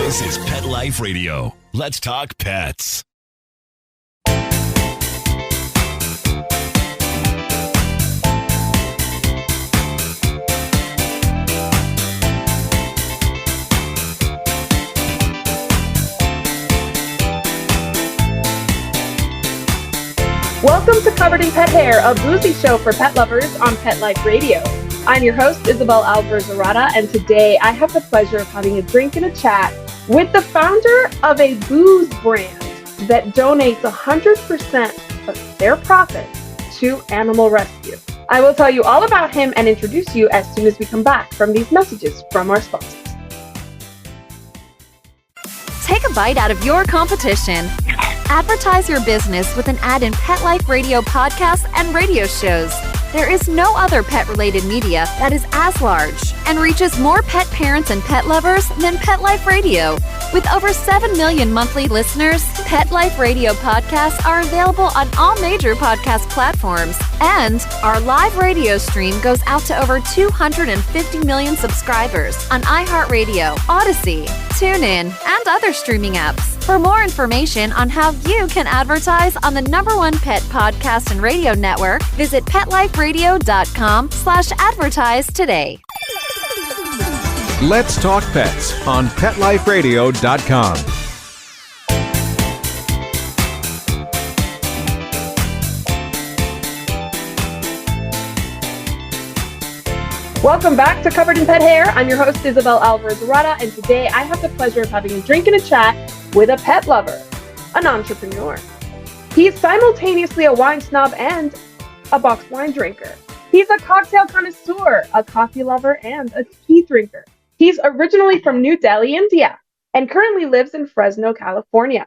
This is Pet Life Radio. Let's talk pets. Welcome to Covered in Pet Hair, a boozy show for pet lovers on Pet Life Radio. I'm your host, Isabel Alvarez-Arata, and today I have the pleasure of having a drink and a chat with the founder of a booze brand that donates 100% of their profits to animal rescue. I will tell you all about him and introduce you as soon as we come back from these messages from our sponsors. Take a bite out of your competition. Advertise your business with an ad in Pet Life Radio podcasts and radio shows. There is no other pet-related media that is as large and reaches more pet parents and pet lovers than Pet Life Radio. With over 7 million monthly listeners, Pet Life Radio podcasts are available on all major podcast platforms. And our live radio stream goes out to over 250 million subscribers on iHeartRadio, Odyssey, TuneIn, and other streaming apps. For more information on how you can advertise on the #1 pet podcast and radio network, visit PetLifeRadio.com/advertise today. Let's Talk Pets on PetLifeRadio.com. Welcome back to Covered in Pet Hair. I'm your host, Isabel Alvarez-Arata, and today I have the pleasure of having a drink and a chat with a pet lover, an entrepreneur. He's simultaneously a wine snob and a boxed wine drinker. He's a cocktail connoisseur, a coffee lover, and a tea drinker. He's originally from New Delhi, India, and currently lives in Fresno, California.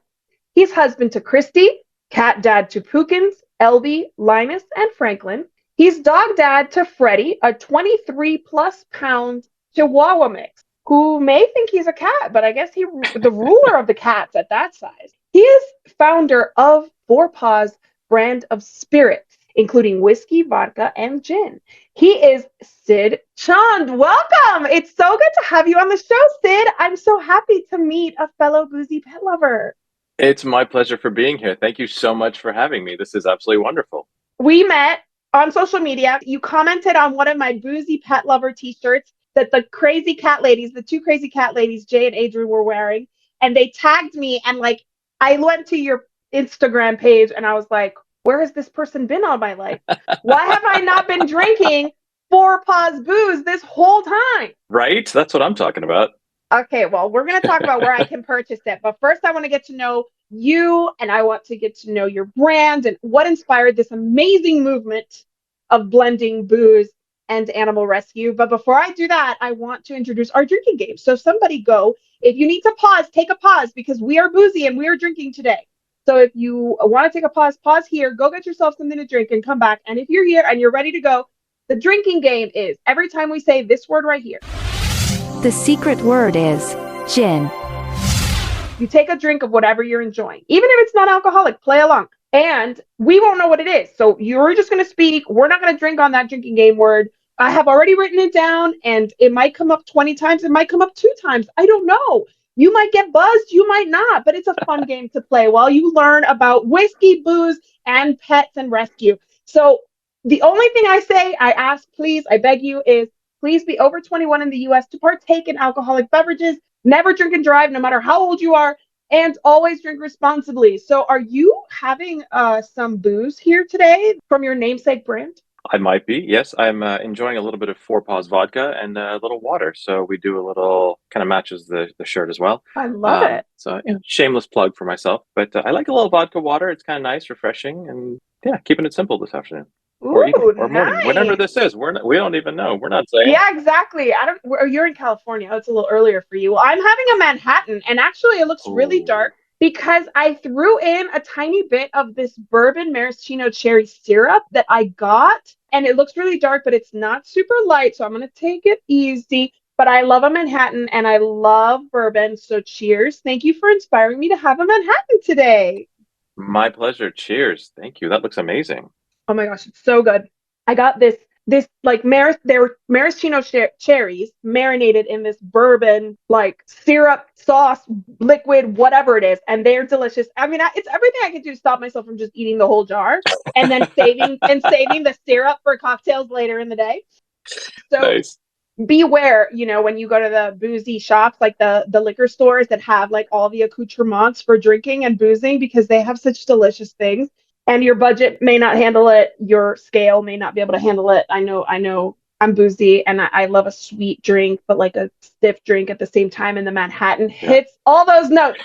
He's husband to Christy, cat dad to Pookins, Elby, Linus, and Franklin. He's dog dad to Freddie, a 23-plus pound Chihuahua mix, who may think he's a cat, but I guess he's the ruler of the cats at that size. He is founder of Paws brand of spirits, including whiskey, vodka, and gin. He is Sid Chand. Welcome. It's so good to have you on the show, Sid. I'm so happy to meet a fellow boozy pet lover. It's my pleasure for being here. Thank you so much for having me. This is absolutely wonderful. We met on social media. You commented on one of my boozy pet lover t-shirts that the crazy cat ladies, the two crazy cat ladies, Jay and Adrian, were wearing. And they tagged me, and I went to your Instagram page and I was like, where has this person been all my life? Why have I not been drinking Paws booze this whole time? Right? That's what I'm talking about. Okay, well, we're going to talk about where I can purchase it. But first, I want to get to know you, and I want to get to know your brand and what inspired this amazing movement of blending booze and animal rescue. But before I do that, I want to introduce our drinking game. So somebody go. If you need to pause, take a pause, because we are boozy and we are drinking today. So if you want to take a pause here, go get yourself something to drink and come back. And if you're here and you're ready to go, the drinking game is every time we say this word right here. The secret word is gin. You take a drink of whatever you're enjoying. Even if it's not alcoholic, play along. And we won't know what it is. So you're just going to speak. We're not going to drink on that drinking game word. I have already written it down, and it might come up 20 times. It might come up 2 times. I don't know. You might get buzzed, you might not, but it's a fun game to play while you learn about whiskey, booze, and pets and rescue. So the only thing I say, I ask, please, I beg you, is please be over 21 in the U.S. to partake in alcoholic beverages. Never drink and drive, no matter how old you are, and always drink responsibly. So are you having some booze here today from your namesake brand? I might be. Yes, I'm enjoying a little bit of Paws vodka and a little water. So we do a little, kind of matches the shirt as well. I love it. So shameless plug for myself. But I like a little vodka water. It's kind of nice, refreshing, and keeping it simple this afternoon. Or evening, or morning, nice. Whenever this is. We don't even know. We're not saying. Yeah, exactly. You're in California. It's a little earlier for you. Well, I'm having a Manhattan, and actually it looks really dark because I threw in a tiny bit of this bourbon maraschino cherry syrup that I got, and it looks really dark, but it's not super light, so I'm going to take it easy. But I love a Manhattan, and I love bourbon, so cheers. Thank you for inspiring me to have a Manhattan today. My pleasure. Cheers. Thank you. That looks amazing. Oh my gosh, it's so good. I got this this like they're maraschino cherries marinated in this bourbon like syrup sauce liquid whatever it is, and they're delicious. I mean, it's everything I can do to stop myself from just eating the whole jar and then saving the syrup for cocktails later in the day. So Nice. beware, when you go to the boozy shops, like the liquor stores that have like all the accoutrements for drinking and boozing, because they have such delicious things. And your budget may not handle it. Your scale may not be able to handle it. I know I'm boozy and I love a sweet drink, but like a stiff drink at the same time. And the Manhattan hits all those notes.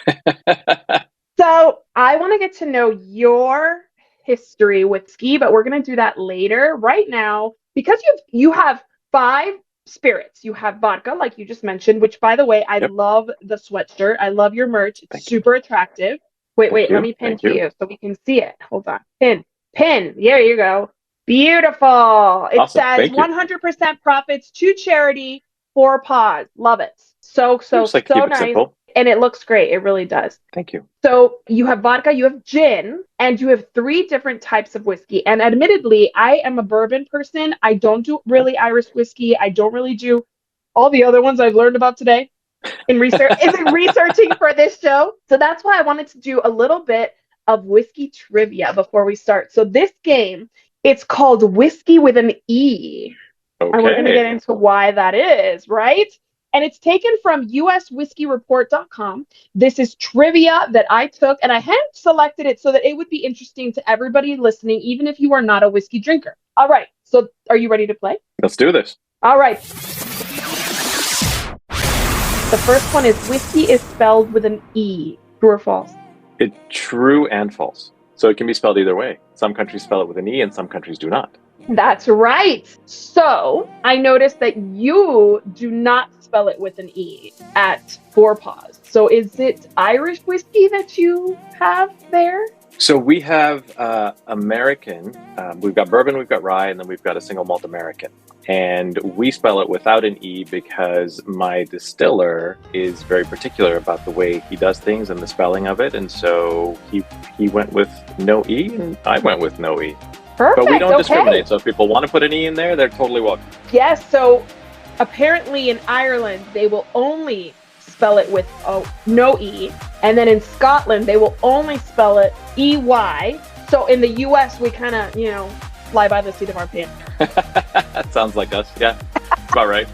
So I want to get to know your history with whiskey, but we're going to do that later. Right now, because you have 5 spirits. You have vodka, like you just mentioned, which, by the way, I love the sweatshirt. I love your merch. It's super attractive. Wait, let me pin to you so we can see it. Hold on. Pin. There you go. Beautiful. It says 100% profits to charity for Paws. Love it. So nice. Simple. And it looks great. It really does. Thank you. So you have vodka, you have gin, and you have 3 different types of whiskey. And admittedly, I am a bourbon person. I don't do really Irish whiskey. I don't really do all the other ones I've learned about today in researching for this show. So that's why I wanted to do a little bit of whiskey trivia before we start. So this game, it's called Whiskey with an E. Okay. And we're going to get into why that is, right? And it's taken from uswhiskeyreport.com. This is trivia that I took, and I hand selected it so that it would be interesting to everybody listening, even if you are not a whiskey drinker. All right. So are you ready to play? Let's do this. All right. The first one is whiskey is spelled with an E. True or false? It's true and false. So it can be spelled either way. Some countries spell it with an E and some countries do not. That's right. So I noticed that you do not spell it with an E at Paws. So is it Irish whiskey that you have there? So we have American. We've got bourbon, we've got rye, and then we've got a single malt American. And we spell it without an E because my distiller is very particular about the way he does things and the spelling of it. And so he went with no E and I went with no E. Perfect. But we don't discriminate. So if people want to put an E in there, they're totally welcome. Yes. So apparently in Ireland, they will only spell it with no E. And then in Scotland, they will only spell it EY. So in the US, we kind of, fly by the seat of our pants. That sounds like us. Yeah, that's about right.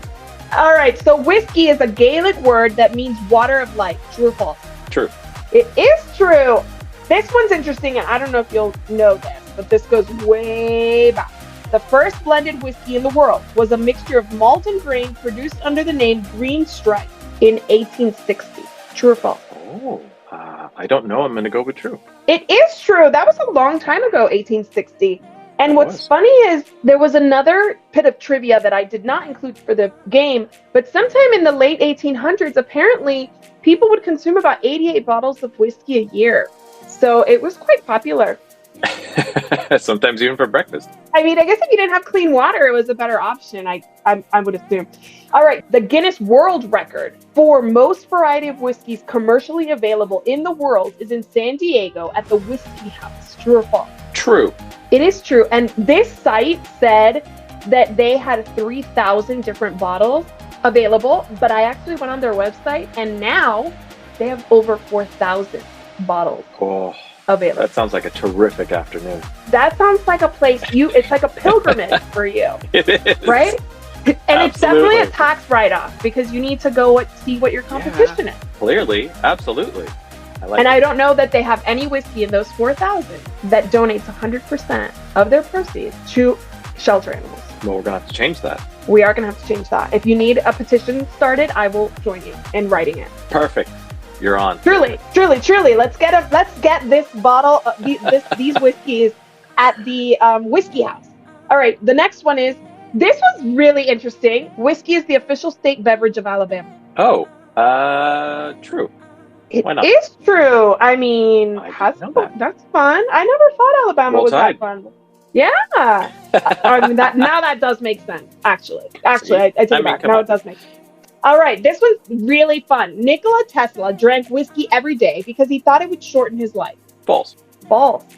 All right. So whiskey is a Gaelic word that means water of life. True or false? True. It is true. This one's interesting, and I don't know if you'll know this, but this goes way back. The first blended whiskey in the world was a mixture of malt and grain produced under the name Green Stripe in 1860. True or false? Oh, I don't know. I'm going to go with true. It is true. That was a long time ago, 1860. And what's funny is there was another bit of trivia that I did not include for the game, but sometime in the late 1800s, apparently people would consume about 88 bottles of whiskey a year. So it was quite popular. Sometimes even for breakfast. I mean, I guess if you didn't have clean water, it was a better option, I would assume. All right, the Guinness World Record for most variety of whiskeys commercially available in the world is in San Diego at the Whiskey House. True or false? True. It is true. And this site said that they had 3,000 different bottles available, but I actually went on their website and now they have over 4,000 bottles available. That sounds like a terrific afternoon. That sounds like a place it's like a pilgrimage for you. It is. Right? And Absolutely. It's definitely a tax write-off because you need to go see what your competition is. Clearly. Absolutely. I don't know that they have any whiskey in those 4,000 that donates 100% of their proceeds to shelter animals. Well, we're going to have to change that. We are going to have to change that. If you need a petition started, I will join you in writing it. Perfect. You're on. Truly. Let's get this bottle, these whiskeys at the Whiskey House. All right. The next one is, this was really interesting. Whiskey is the official state beverage of Alabama. Oh, true. It is true. I mean, that's fun. I never thought Alabama was that fun. Yeah. I mean, that does make sense, actually. I take it back. Now it does make sense. All right. This one's really fun. Nikola Tesla drank whiskey every day because he thought it would shorten his life. False.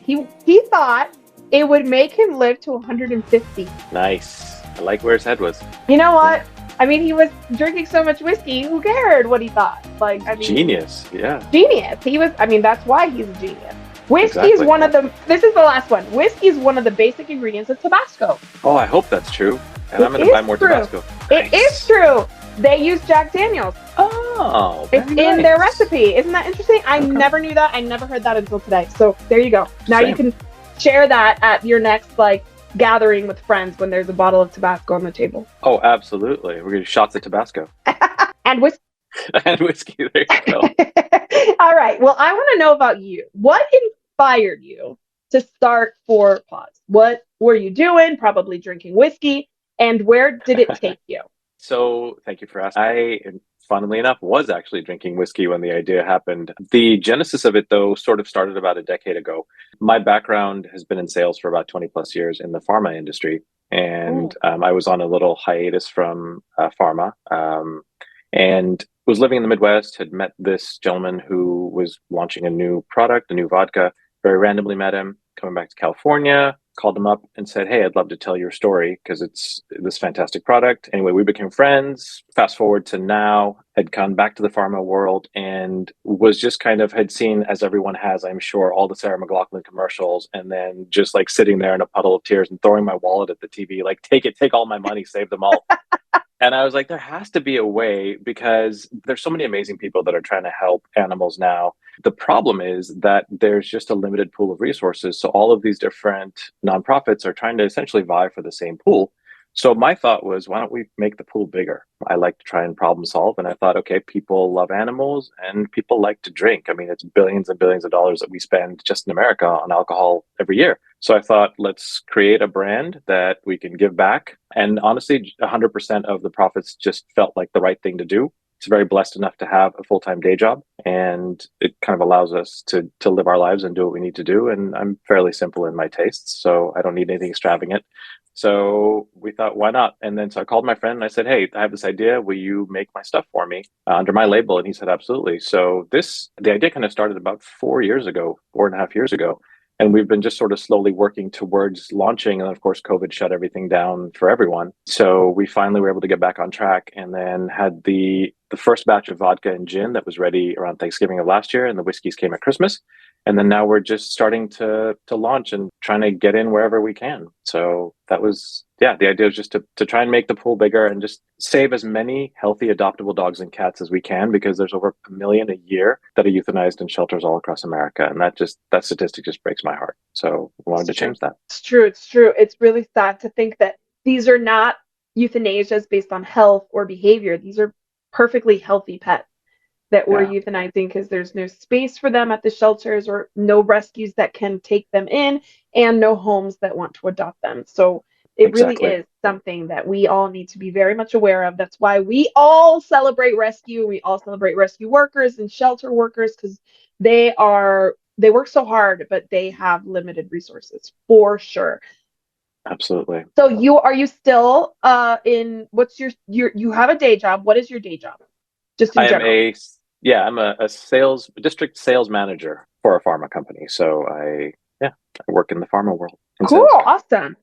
He thought it would make him live to 150. Nice. I like where his head was. You know what? I mean, he was drinking so much whiskey. Who cared what he thought? Like, I mean, Genius. Yeah. genius. He was. I mean, that's why he's a genius. Whiskey is Exactly. one of the. This is the last one. Whiskey is one of the basic ingredients of Tabasco. Oh, I hope that's true. And It I'm going to is buy more true. Tabasco. It Nice. is true. They use Jack Daniels. Oh, It's very in their nice. recipe. Isn't that interesting? I Okay. never knew that. I never heard that until today. So there you go. Now Same. you can share that at your next gathering with friends when there's a bottle of Tabasco on the table. Oh, absolutely. We're going to do shots of Tabasco And whiskey. and whiskey. There you go. All right. Well, I want to know about you. What inspired you to start for Paws? What were you doing? Probably drinking whiskey. And where did it take you? So thank you for asking. I, funnily enough, was actually drinking whiskey when the idea happened. The genesis of it, though, sort of started about a decade ago. My background has been in sales for about 20 plus years in the pharma industry. And I was on a little hiatus from pharma and was living in the Midwest, had met this gentleman who was launching a new product, a new vodka. Very randomly met him, coming back to California, called him up and said, "Hey, I'd love to tell your story because it's this fantastic product." Anyway, we became friends. Fast forward to now, had gone back to the pharma world and was just kind of had seen, as everyone has, I'm sure, all the Sarah McLachlan commercials, and then just like sitting there in a puddle of tears and throwing my wallet at the TV, like, take it, take all my money, save them all. And I was like, there has to be a way because there's so many amazing people that are trying to help animals now. The problem is that there's just a limited pool of resources. So all of these different nonprofits are trying to essentially vie for the same pool. So my thought was, why don't we make the pool bigger? I like to try and problem solve. And I thought, okay, people love animals and people like to drink. I mean, it's billions and billions of dollars that we spend just in America on alcohol every year. So I thought, let's create a brand that we can give back. And honestly, 100% of the profits just felt like the right thing to do. It's very blessed enough to have a full-time day job, and it kind of allows us to live our lives and do what we need to do. And I'm fairly simple in my tastes, so I don't need anything extravagant. So we thought, why not? And then so I called my friend and I said, "Hey, I have this idea. Will you make my stuff for me under my label?" And he said, "Absolutely." So the idea kind of started about 4.5 years ago. And we've been just sort of slowly working towards launching. And of course, COVID shut everything down for everyone. So we finally were able to get back on track and then had the first batch of vodka and gin that was ready around Thanksgiving of last year. And the whiskeys came at Christmas. And then now we're just starting to launch and trying to get in wherever we can. So that was, the idea was just to try and make the pool bigger and just save as many healthy adoptable dogs and cats as we can, because there's over 1 million a year that are euthanized in shelters all across America. And that statistic just breaks my heart. So we wanted to change that. It's true. It's true. It's really sad to think that these are not euthanasias based on health or behavior. These are perfectly healthy pets that we're euthanizing because there's no space for them at the shelters or no rescues that can take them in and no homes that want to adopt them. So it really is something that we all need to be very much aware of. That's why we all celebrate rescue. We all celebrate rescue workers and shelter workers because they work so hard, but they have limited resources for sure. Absolutely. So are you still what's you have a day job? What is your day job? Just in general. I'm a district sales manager for a pharma company. So I work in the pharma world. Cool. Awesome.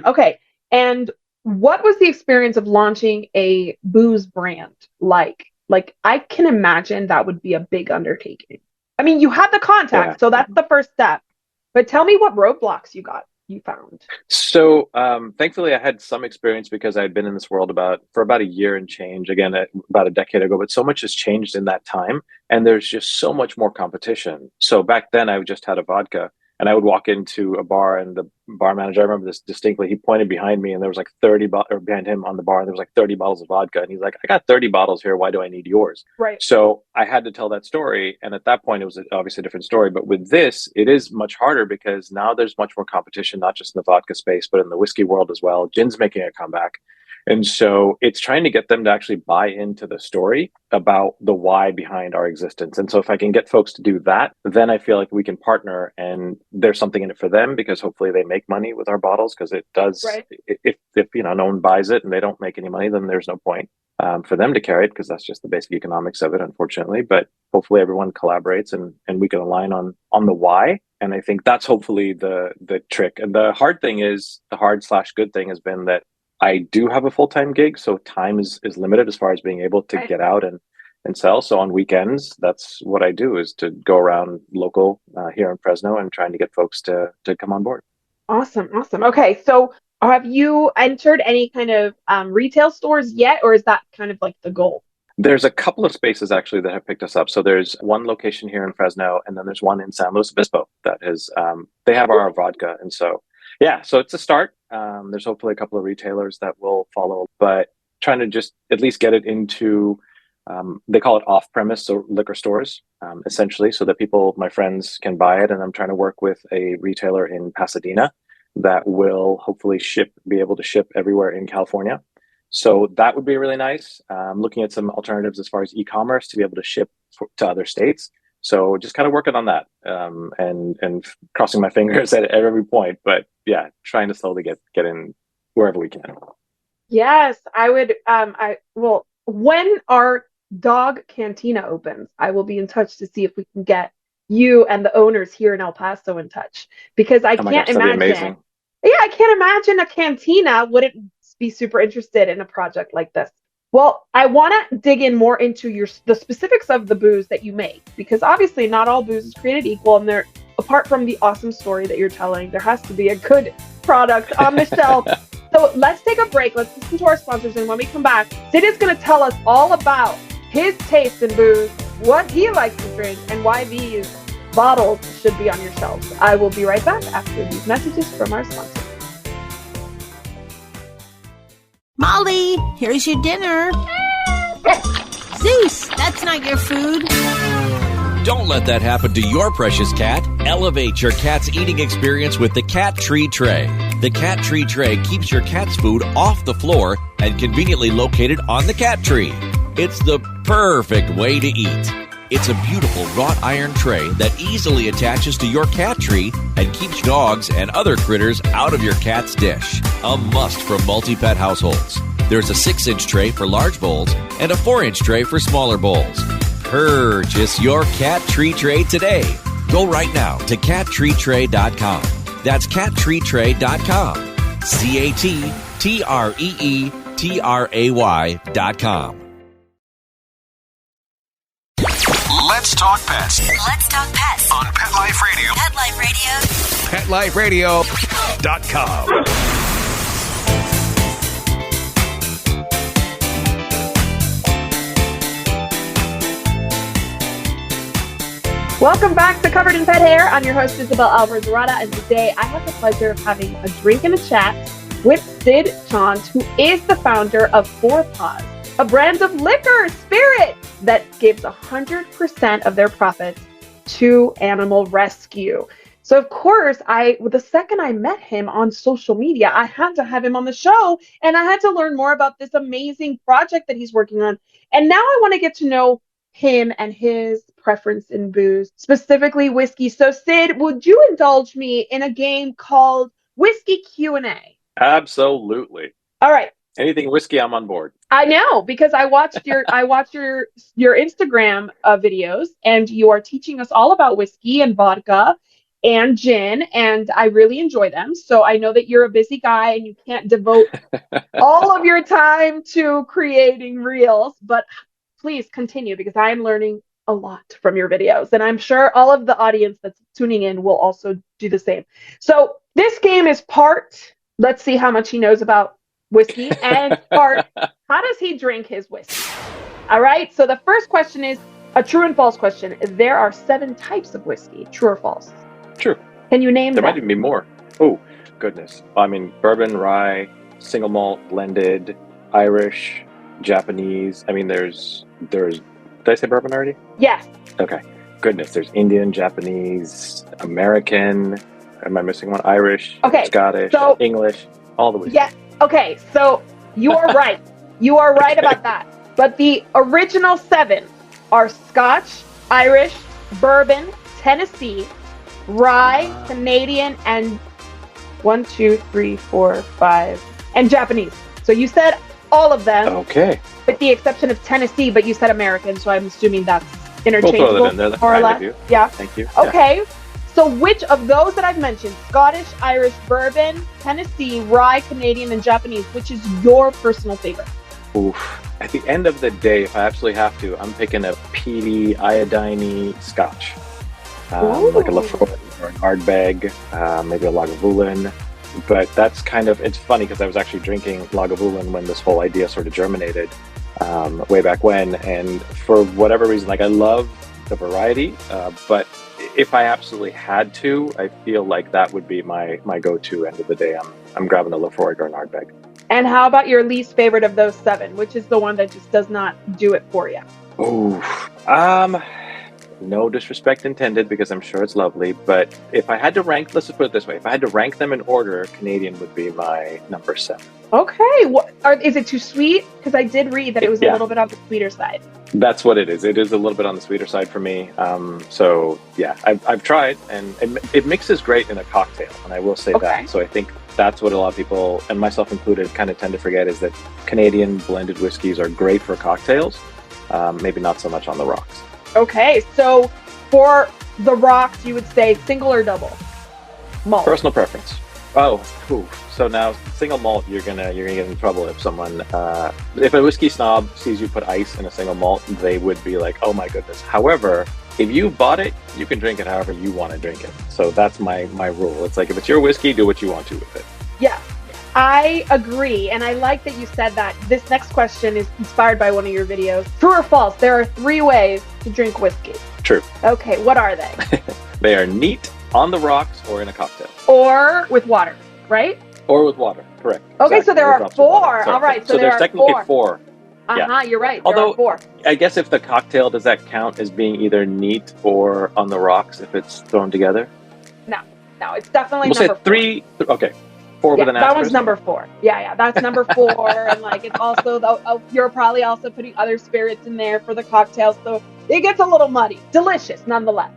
Okay. And what was the experience of launching a booze brand like? Like, I can imagine that would be a big undertaking. I mean, you had the contact, so that's the first step. But tell me what roadblocks you found. So thankfully I had some experience because I had been in this world for about a year and change, again, about a decade ago, but so much has changed in that time. And there's just so much more competition. So back then I just had a vodka and I would walk into a bar and the bar manager, I remember this distinctly, he pointed behind me and there was like 30 or behind him on the bar, and there was like 30 bottles of vodka. And he's like, "I got 30 bottles here. Why do I need yours?" Right. So I had to tell that story. And at that point, it was obviously a different story. But with this, it is much harder because now there's much more competition, not just in the vodka space, but in the whiskey world as well. Gin's making a comeback. And so it's trying to get them to actually buy into the story about the why behind our existence. And so if I can get folks to do that, then I feel like we can partner and there's something in it for them, because hopefully they make money with our bottles, because it does. Right. If no one buys it and they don't make any money, then there's no point for them to carry it, because that's just the basic economics of it, unfortunately. But hopefully everyone collaborates and we can align on the why. And I think that's hopefully the trick. And the hard thing is, the hard/good thing has been that I do have a full-time gig, so time is limited as far as being able to get out and sell. So on weekends, that's what I do, is to go around local here in Fresno and trying to get folks to come on board. Awesome. Okay, so have you entered any kind of retail stores yet, or is that kind of like the goal? There's a couple of spaces actually that have picked us up. So there's one location here in Fresno, and then there's one in San Luis Obispo that is, they have our vodka. And so, yeah, so it's a start. There's hopefully a couple of retailers that will follow, but trying to just at least get it into, they call it off-premise, so liquor stores, essentially, so that people, my friends, can buy it. And I'm trying to work with a retailer in Pasadena that will hopefully be able to ship everywhere in California. So that would be really nice. Looking at some alternatives as far as e-commerce to be able to ship to other states. So just kind of working on that, and crossing my fingers at every point. But yeah, trying to slowly get in wherever we can. Yes, I would. When our dog cantina opens, I will be in touch to see if we can get you and the owners here in El Paso in touch, because I can't imagine. Yeah, I can't imagine a cantina wouldn't be super interested in a project like this. Well, I want to dig in more into the specifics of the booze that you make, because obviously not all booze is created equal, and there, apart from the awesome story that you're telling, there has to be a good product on the shelf. So let's take a break. Let's listen to our sponsors, and when we come back, Sid is going to tell us all about his taste in booze, what he likes to drink, and why these bottles should be on your shelves. I will be right back after these messages from our sponsors. Molly, here's your dinner. Zeus, that's not your food. Don't let that happen to your precious cat. Elevate your cat's eating experience with the Cat Tree Tray. The Cat Tree Tray keeps your cat's food off the floor and conveniently located on the cat tree. It's the perfect way to eat. It's a beautiful wrought iron tray that easily attaches to your cat tree and keeps dogs and other critters out of your cat's dish. A must for multi-pet households. There's a 6-inch tray for large bowls and a 4-inch tray for smaller bowls. Purchase your Cat Tree Tray today. Go right now to cattreetray.com. That's cattreetray.com. CATTREETRAY.com. Let's talk pets Let's talk pets on Pet Life Radio. Pet Life Radio. PetLifeRadio.com. Welcome back to Covered in Pet Hair. I'm your host, Isabel Alvarez-Zarada, and today I have the pleasure of having a drink and a chat with Sid Chons, who is the founder of Paws, a brand of liquor spirit that gives 100% of their profits to animal rescue. So of course, the second I met him on social media, I had to have him on the show, and I had to learn more about this amazing project that he's working on. And now I want to get to know him and his preference in booze, specifically whiskey. So Sid, would you indulge me in a game called Whiskey Q&A? Absolutely. All right. Anything whiskey, I'm on board. I know, because I watched your Instagram videos, and you are teaching us all about whiskey and vodka and gin, and I really enjoy them. So I know that you're a busy guy and you can't devote all of your time to creating reels, but please continue, because I am learning a lot from your videos, and I'm sure all of the audience that's tuning in will also do the same. So this game is part, let's see how much he knows about whiskey, and part, how does he drink his whiskey? All right, so the first question is a true and false question. There are 7 types of whiskey. True or false? True. Can you name them? There might even be more. Oh, goodness. I mean, bourbon, rye, single malt, blended, Irish, Japanese. I mean, there's. Did I say bourbon already? Yes. Okay. Goodness. There's Indian, Japanese, American. Am I missing one? Irish, okay, Scottish, English, all the whiskey. Yeah. Okay. So you are right. You are right about that. But the original 7 are Scotch, Irish, bourbon, Tennessee, rye, Canadian, and 1, 2, 3, 4, 5, and Japanese. So you said all of them. Okay. With the exception of Tennessee, but you said American, so I'm assuming that's interchangeable. We'll throw that in there. That's more or kind less. of you. Yeah. Thank you. Okay. Yeah. So which of those that I've mentioned, Scottish, Irish, bourbon, Tennessee, rye, Canadian, and Japanese, which is your personal favorite? Oof. At the end of the day, if I absolutely have to, I'm picking a peaty, iodine Scotch. Like a Lafroy or an Ardbeg, maybe a Lagavulin. But that's kind of, it's funny because I was actually drinking Lagavulin when this whole idea sort of germinated way back when. And for whatever reason, like I love the variety, but if I absolutely had to, I feel like that would be my go-to end of the day. I'm grabbing a Lafroy or an Ardbeg. And how about your least favorite of those 7? Which is the one that just does not do it for you? Ooh, no disrespect intended, because I'm sure it's lovely. But if I had to rank, let's just put it this way: if I had to rank them in order, Canadian would be my number 7. Okay, is it too sweet? Because I did read that it was a little bit on the sweeter side. That's what it is. It is a little bit on the sweeter side for me. So yeah, I've tried, and it mixes great in a cocktail, and I will say that. So I think that's what a lot of people, and myself included, kind of tend to forget, is that Canadian blended whiskeys are great for cocktails, maybe not so much on the rocks. Okay, so for the rocks, you would say single or double malt? Personal preference. So now single malt, you're gonna get in trouble if someone, if a whiskey snob sees you put ice in a single malt, they would be like, oh my goodness. However, if you bought it, you can drink it however you want to drink it. So that's my rule. It's like, if it's your whiskey, do what you want to with it. Yeah, I agree. And I like that you said that. This next question is inspired by one of your videos. True or false? There are 3 ways to drink whiskey. True. Okay, what are they? They are neat, on the rocks, or in a cocktail. Or with water, right? Or with water, correct. Okay, exactly. So there are 4. All right, so there there's are technically 4. 4. You're right. Although, there are 4. I guess if the cocktail, does that count as being either neat or on the rocks if it's thrown together? No, it's definitely we'll number say 3. 4. Okay, 4 with an that asterisk. one's number 4. Yeah, that's number 4. And like, it's also, you're probably also putting other spirits in there for the cocktails, so it gets a little muddy. Delicious, nonetheless.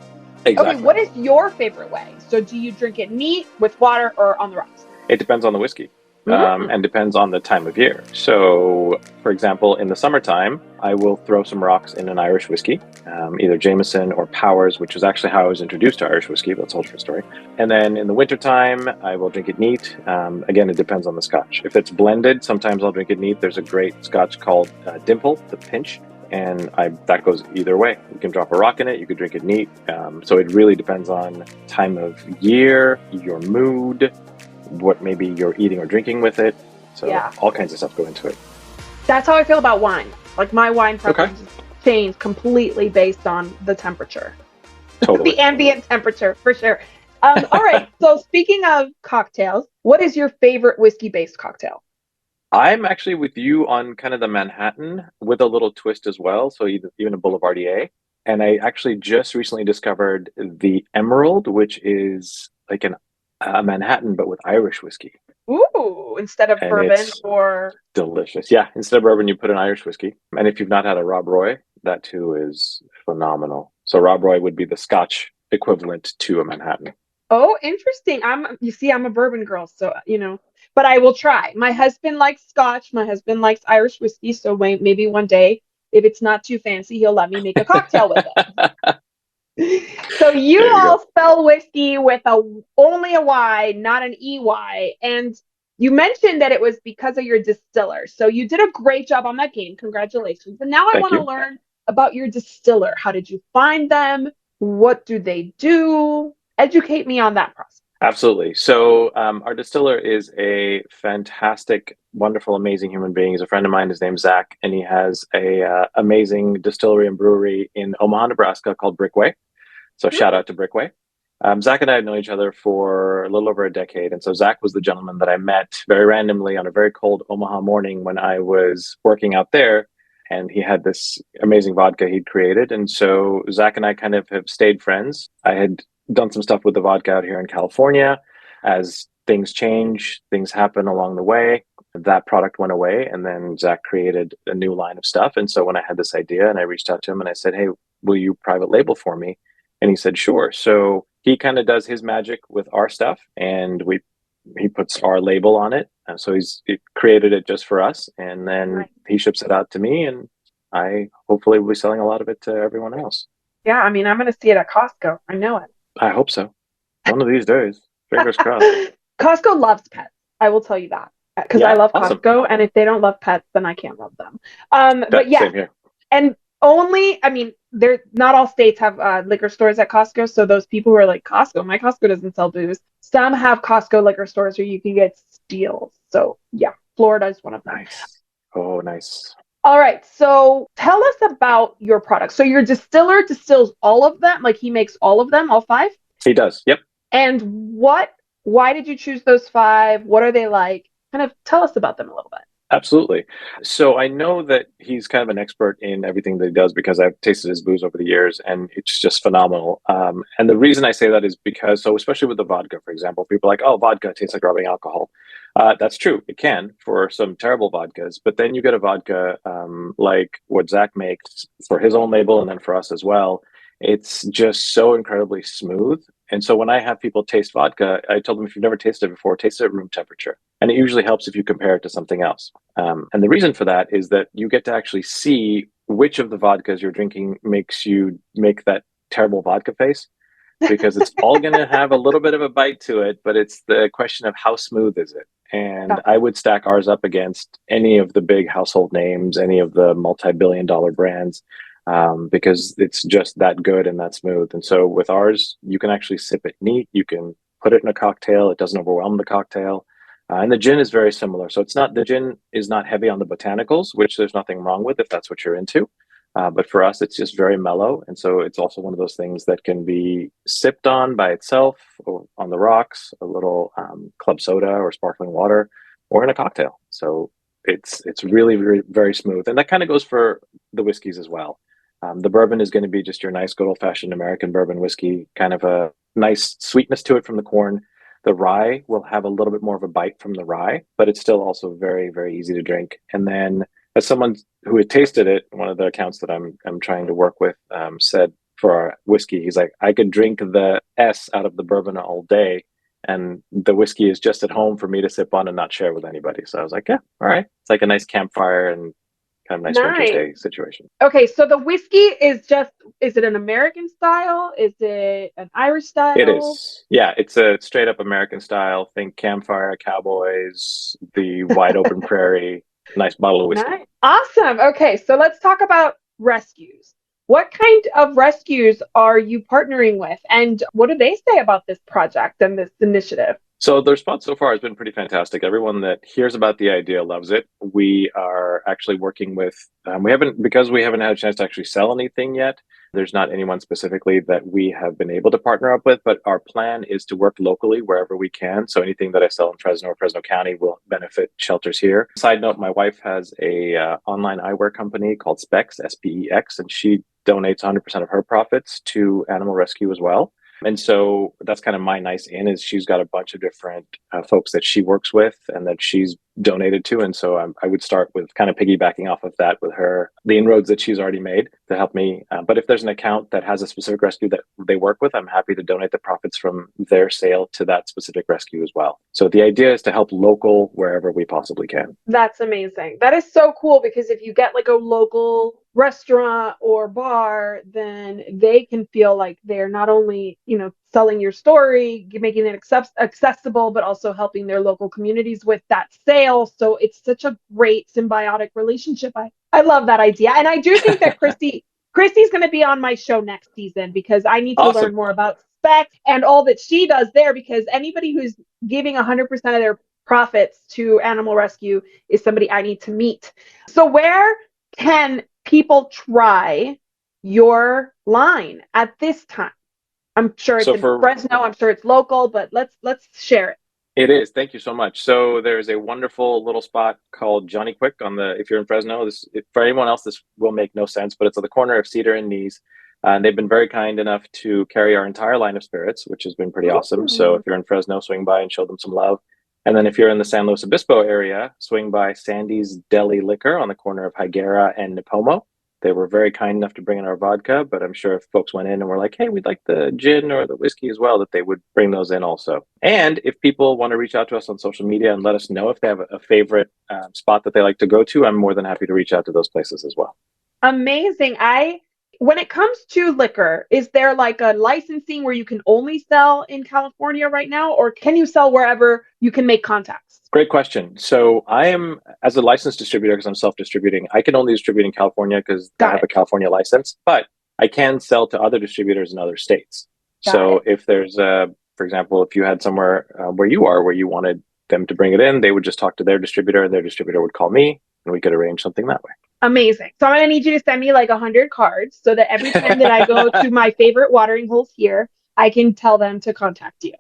Exactly. Okay, what is your favorite way? So do you drink it neat, with water, or on the rocks? It depends on the whiskey. And depends on the time of year. So, for example, in the summertime, I will throw some rocks in an Irish whiskey, either Jameson or Powers, which is actually how I was introduced to Irish whiskey, but that's a whole different story. And then in the wintertime, I will drink it neat. Again, it depends on the Scotch. If it's blended, sometimes I'll drink it neat. There's a great Scotch called Dimple, the Pinch, and that goes either way. You can drop a rock in it, you could drink it neat. So it really depends on time of year, your mood, what maybe you're eating or drinking with it. So all kinds of stuff go into it. That's how I feel about wine. Like, my wine preferences change completely based on the temperature. Totally. The ambient temperature, for sure. All right. So speaking of cocktails, what is your favorite whiskey-based cocktail? I'm actually with you on kind of the Manhattan with a little twist as well. So even a Boulevardier. And I actually just recently discovered the Emerald, which is like a Manhattan, but with Irish whiskey. Ooh, instead of bourbon, or delicious. Yeah, instead of bourbon, you put an Irish whiskey. And if you've not had a Rob Roy, that too is phenomenal. So Rob Roy would be the Scotch equivalent to a Manhattan. Oh, interesting. I'm a bourbon girl, so but I will try. My husband likes Scotch. My husband likes Irish whiskey. So maybe one day, if it's not too fancy, he'll let me make a cocktail with it. So you all spell whiskey with only a Y, not an EY. And you mentioned that it was because of your distiller. So you did a great job on that game. Congratulations. And now I want to learn about your distiller. How did you find them? What do they do? Educate me on that process. Absolutely. So our distiller is a fantastic, wonderful, amazing human being. He's a friend of mine. His name's Zach, and he has a amazing distillery and brewery in Omaha, Nebraska called Brickway. So shout out to Brickway. Zach and I had known each other for a little over a decade. And so Zach was the gentleman that I met very randomly on a very cold Omaha morning when I was working out there. And he had this amazing vodka he'd created. And so Zach and I kind of have stayed friends. I had done some stuff with the vodka out here in California. As things change, things happen along the way. That product went away. And then Zach created a new line of stuff. And so when I had this idea and I reached out to him and I said, hey, will you private label for me? And he said, sure. So he kind of does his magic with our stuff, and he puts our label on it. And so he created it just for us, and then he ships it out to me, and I hopefully will be selling a lot of it to everyone else. Yeah, I mean, I'm going to see it at Costco. I know it. I hope so. One of these days. Fingers crossed. Costco loves pets. I will tell you that because I Yeah, love awesome. Costco, and if they don't love pets, then I can't love them. But yeah, Same here. and only, I mean, they're not all states have liquor stores at Costco. So those people who are like, Costco, my Costco doesn't sell booze. Some have Costco liquor stores where you can get steals. So yeah, Florida is one of them. Nice. Oh, nice. All right. So tell us about your products. So your distiller distills all of them, like he makes all of them, all five? He does. Yep. And why did you choose those five? What are they like? Kind of tell us about them a little bit. Absolutely. So I know that he's kind of an expert in everything that he does because I've tasted his booze over the years and it's just phenomenal. And the reason I say that is because, so especially with the vodka, for example, people are like, oh, vodka tastes like rubbing alcohol. That's true. It can for some terrible vodkas, but then you get a vodka like what Zach makes for his own label and then for us as well. It's just so incredibly smooth. And so when I have people taste vodka, I tell them if you've never tasted it before, taste it at room temperature. And it usually helps if you compare it to something else. And the reason for that is that you get to actually see which of the vodkas you're drinking makes you make that terrible vodka face, because it's all going to have a little bit of a bite to it, but it's the question of how smooth is it. And I would stack ours up against any of the big household names, any of the multi-billion-dollar brands. Because it's just that good and that smooth. And so with ours, you can actually sip it neat. You can put it in a cocktail. It doesn't overwhelm the cocktail. And the gin is very similar. So the gin is not heavy on the botanicals, which there's nothing wrong with if that's what you're into. But for us, it's just very mellow. And so it's also one of those things that can be sipped on by itself or on the rocks, a little club soda or sparkling water, or in a cocktail. So it's really, really very smooth. And that kind of goes for the whiskeys as well. The bourbon is going to be just your nice good old-fashioned American bourbon whiskey, kind of a nice sweetness to it from the corn. The rye will have a little bit more of a bite from the rye, but it's still also very, very easy to drink. And then as someone who had tasted it, one of the accounts that I'm trying to work with said for our whiskey, he's like, I could drink the S out of the bourbon all day, and the whiskey is just at home for me to sip on and not share with anybody. So I was like, yeah, all right. It's like a nice campfire and kind of nice winter's day situation. Okay, so the whiskey is it an American style? Is it an Irish style? It is. Yeah, it's a straight up American style. Think campfire, cowboys, the wide open prairie, nice bottle of whiskey. Nice. Awesome. Okay, so let's talk about rescues. What kind of rescues are you partnering with, and what do they say about this project and this initiative? So the response so far has been pretty fantastic. Everyone that hears about the idea loves it. We are actually working with, because we haven't had a chance to actually sell anything yet. There's not anyone specifically that we have been able to partner up with, but our plan is to work locally wherever we can. So anything that I sell in Fresno or Fresno County will benefit shelters here. Side note, my wife has a online eyewear company called Specs, SPEX, and she donates 100% of her profits to animal rescue as well. And so that's kind of my nice in is she's got a bunch of different folks that she works with and that she's donated to. And so I would start with kind of piggybacking off of that with her, the inroads that she's already made to help me. But if there's an account that has a specific rescue that they work with, I'm happy to donate the profits from their sale to that specific rescue as well. So the idea is to help local wherever we possibly can. That's amazing. That is so cool because if you get like a local restaurant or bar, then they can feel like they're not only, selling your story, making it accessible, but also helping their local communities with that sale. So it's such a great symbiotic relationship. I love that idea. And I do think that Christy's going to be on my show next season because I need to learn more about Spec and all that she does there, because anybody who's giving 100% of their profits to animal rescue is somebody I need to meet. So where can people try your line at this time? I'm sure it's in Fresno. I'm sure it's local, but let's share it. It is. Thank you so much. So there's a wonderful little spot called Johnny Quick if you're in Fresno. For anyone else, this will make no sense, but it's at the corner of Cedar and Knees. And they've been very kind enough to carry our entire line of spirits, which has been pretty awesome. So if you're in Fresno, swing by and show them some love. And then if you're in the San Luis Obispo area, swing by Sandy's Deli Liquor on the corner of Higuera and Nipomo. They were very kind enough to bring in our vodka, but I'm sure if folks went in and were like, hey, we'd like the gin or the whiskey as well, that they would bring those in also. And if people want to reach out to us on social media and let us know if they have a favorite spot that they like to go to, I'm more than happy to reach out to those places as well. Amazing. when it comes to liquor, is there like a licensing where you can only sell in California right now, or can you sell wherever you can make contacts? Great question. So I am, as a licensed distributor, because I'm self-distributing, I can only distribute in California because I have a California license, but I can sell to other distributors in other states. So if there's for example, if you had somewhere where you wanted them to bring it in, they would just talk to their distributor and their distributor would call me and we could arrange something that way. Amazing. So I'm going to need you to send me like 100 cards so that every time that I go to my favorite watering holes here, I can tell them to contact you.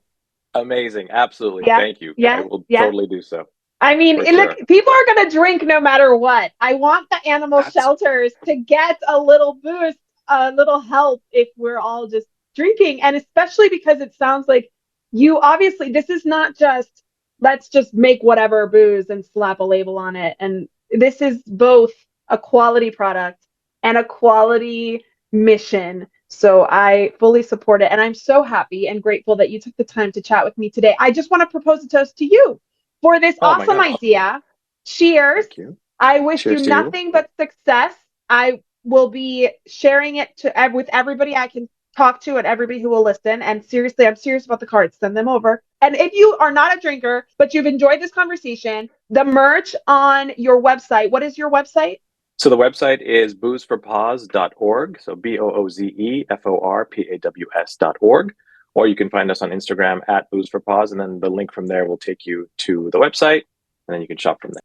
Amazing. Absolutely. Yeah. Thank you. Yeah. I will totally do so. I mean, look, people are going to drink no matter what. I want the animal shelters to get a little boost, a little help if we're all just drinking. And especially because it sounds like you obviously, this is not just, let's just make whatever booze and slap a label on it. And this is both a quality product and a quality mission. So I fully support it. And I'm so happy and grateful that you took the time to chat with me today. I just want to propose a toast to you for this awesome idea. Cheers. Thank you. I wish you nothing but success. I will be sharing it with everybody I can talk to and everybody who will listen. And seriously, I'm serious about the cards. Send them over. And if you are not a drinker, but you've enjoyed this conversation, the merch on your website, what is your website? So the website is boozeforpaws.org. So BOOZEFORPAWS.org. Or you can find us on Instagram at boozeforpaws. And then the link from there will take you to the website. And then you can shop from there.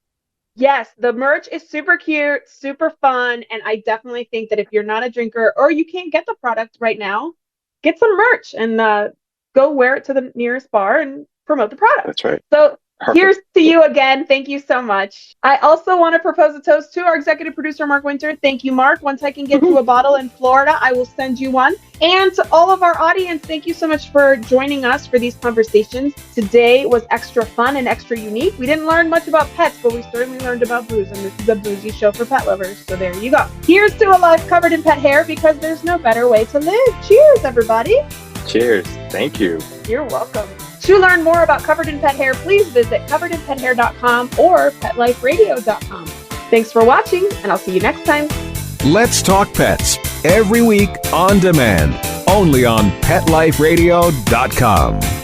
Yes, the merch is super cute, super fun. And I definitely think that if you're not a drinker or you can't get the product right now, get some merch and go wear it to the nearest bar and promote the product. That's right. So Perfect. Here's to you again. Thank you so much. I also want to propose a toast to our executive producer, Mark Winter. Thank you, Mark. Once I can get you a bottle in Florida, I will send you one. And to all of our audience, thank you so much for joining us for these conversations. Today was extra fun and extra unique. We didn't learn much about pets, but we certainly learned about booze, and this is a boozy show for pet lovers. So there you go. Here's to a life covered in pet hair, because there's no better way to live. Cheers, everybody. Cheers. Thank you. You're welcome. To learn more about Covered in Pet Hair, please visit coveredinpethair.com or petliferadio.com. Thanks for watching, and I'll see you next time. Let's Talk Pets, every week on demand, only on PetLifeRadio.com.